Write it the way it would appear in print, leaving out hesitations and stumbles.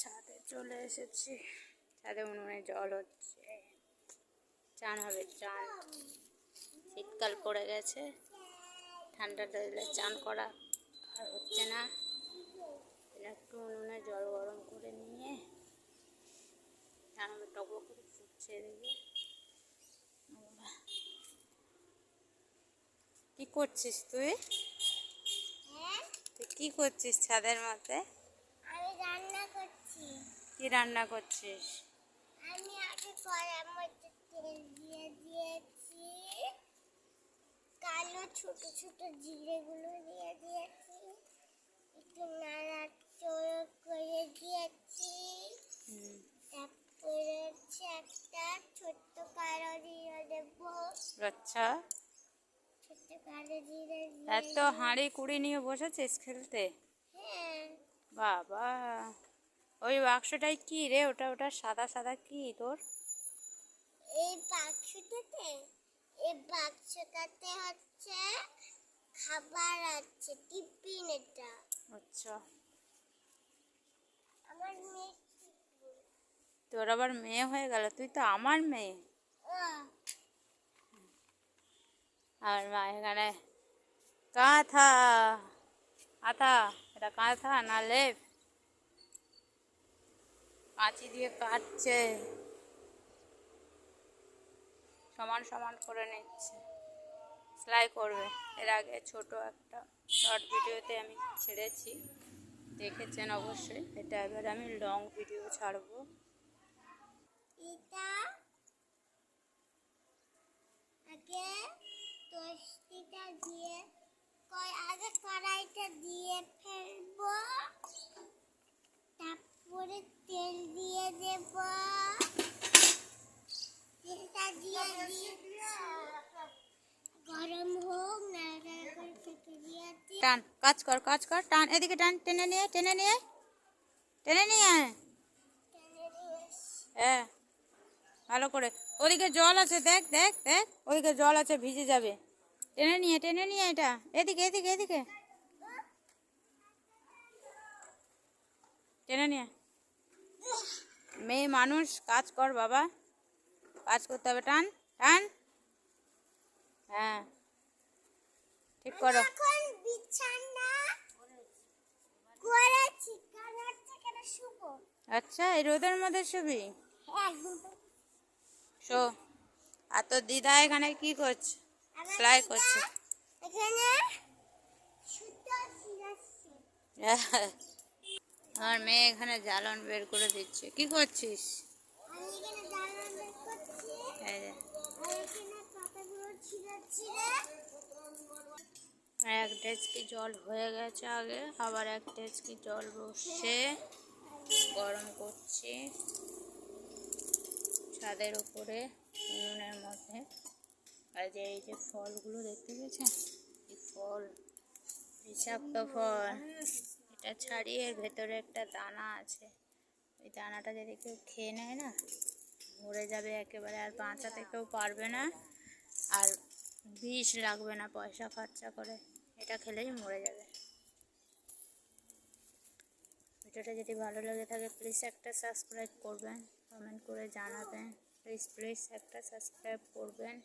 ছাদে চলে এসেছি। ছাদে উনুনে জল হচ্ছে, চান হবে। চান শীতকাল পড়ে গেছে, ঠান্ডা দিলে চান করা আর হচ্ছে না। একটু উনুনে জল গরম করে নিয়ে চান হবে। টকবক করে ফুটছে এদিকে। কি করছিস তুই? তুই কি করছিস ছাদের মধ্যে? আমি রান্না করছি। কি রান্না করছিস? আমি আগে কড়াইয়ের মধ্যে তেল দিয়ে দিয়েছি, কালো ছোট ছোট জিরেগুলো দিয়ে দিয়েছি, একটু নাড়াচাড়া করে দিয়েছি। তারপরে হচ্ছে একটা ছোট্ট কালো জিরে দেবো। আচ্ছা, ছোট্ট কালো জিরে এত হাঁড়ি কুড়ি নিয়ে বসেছিস খেলতে? হ্যাঁ। বাবা, ওই বাক্সটাই কি রে? ওটা ওটা সাদা সাদা কি তোর? এই বাক্সটাতে হচ্ছে খাবার আছে, টিফিন এটা। আচ্ছা, আমার মেয়ে। তোর আবার মেয়ে হয়ে গেল? তুই তো আমার মেয়ে। আর মা এখানে কাঁথা আথা, এটা কাঁথা না লেপ, কাঁচি দিয়ে কাটছে, সমান সমান করে নিচ্ছে, সেলাই করবে। এর আগে ছোট একটা শর্ট ভিডিওতে আমি ছেড়েছি, দেখেছেন অবশ্যই। এটা এবার আমি লং ভিডিও ছাড়বো। এটা আগে তোষ্টিটা দিয়ে আগে কড়াইটা দিয়ে ফেলবো, তারপরে তেল দিয়ে দেব। তেলটা দিয়ে গরম হোক, নাড়াচাড়া করে থেকে দিয়েছি। টান, কাজ কর কাজ কর, টান এদিকে টান, টেনে নিয়ে টেনে নিয়ে টেনে নিয়ে হ্যাঁ, ভালো করে। ওদিকে জল আছে, দেখ দেখ দেখ, ওদিকে জল আছে, ভিজে যাবে। টেনে নিয়ে এটা এদিকে এদিকে এদিকে টেনে নিয়ে। মেয়ে মানুষ, কাজ কর বাবা, কাজ করতে হবে। টান টান, হ্যাঁ ঠিক করো। এখন বিছানা করেছি, কারণ হচ্ছে কেন শুভ। আচ্ছা, এই রোদের মধ্যে শুবি? একদম। শো। আর তোর দিদা এখানে কি করছে? সেলাই করছে। এখানে সুতো ছিঁড়ছে। আমার মেয়ে এখানে জ্বালন বের করে দিচ্ছে। কি করছিস? আমি এখানে জ্বালানি বের করছি। এই যে, আর এখানে পাতাগুলো ছিঁড়ে এক ডেচকি জল হয়ে গেছে আগে, আবার এক ডেচকি জল বসে গরম করছি ছাদের উপরে উনুনের মধ্যে। আর যে এই যে ফলগুলো দেখতে পেয়েছেন, এই ফল বিষাক্ত ফল, এটা ছাড়িয়ে ভেতরে একটা দানা আছে। ওই দানাটা যদি কেউ খেয়ে নেয় না, মরে যাবে একেবারে, আর বাঁচাতে কেউ পারবে না, আর বিষ লাগবে না পয়সা খরচা করে, এটা খেলেই মরে যাবে। ভিডিওটা যদি ভালো লেগে থাকে প্লিজ একটা সাবস্ক্রাইব করবেন, কমেন্ট করে জানাবেন। প্লিজ প্লিজ একটা সাবস্ক্রাইব করবেন।